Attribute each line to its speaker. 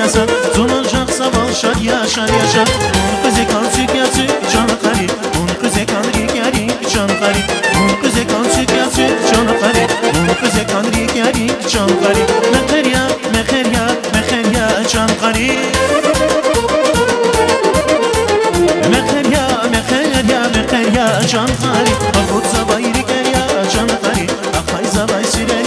Speaker 1: yasa Zonulacaksa balşar yaşar yaşar Un kıze kan süt ya süt canı karı Un kıze kan rik ya rik canı karı Un kıze kan süt ya süt canı karı Un kıze kan rik ya rik canı karı Meher ya meher ya meher ya canı karı Meher ya meher ya meher ya canı karı Akut zabayri ya canı karı Akay zabay süre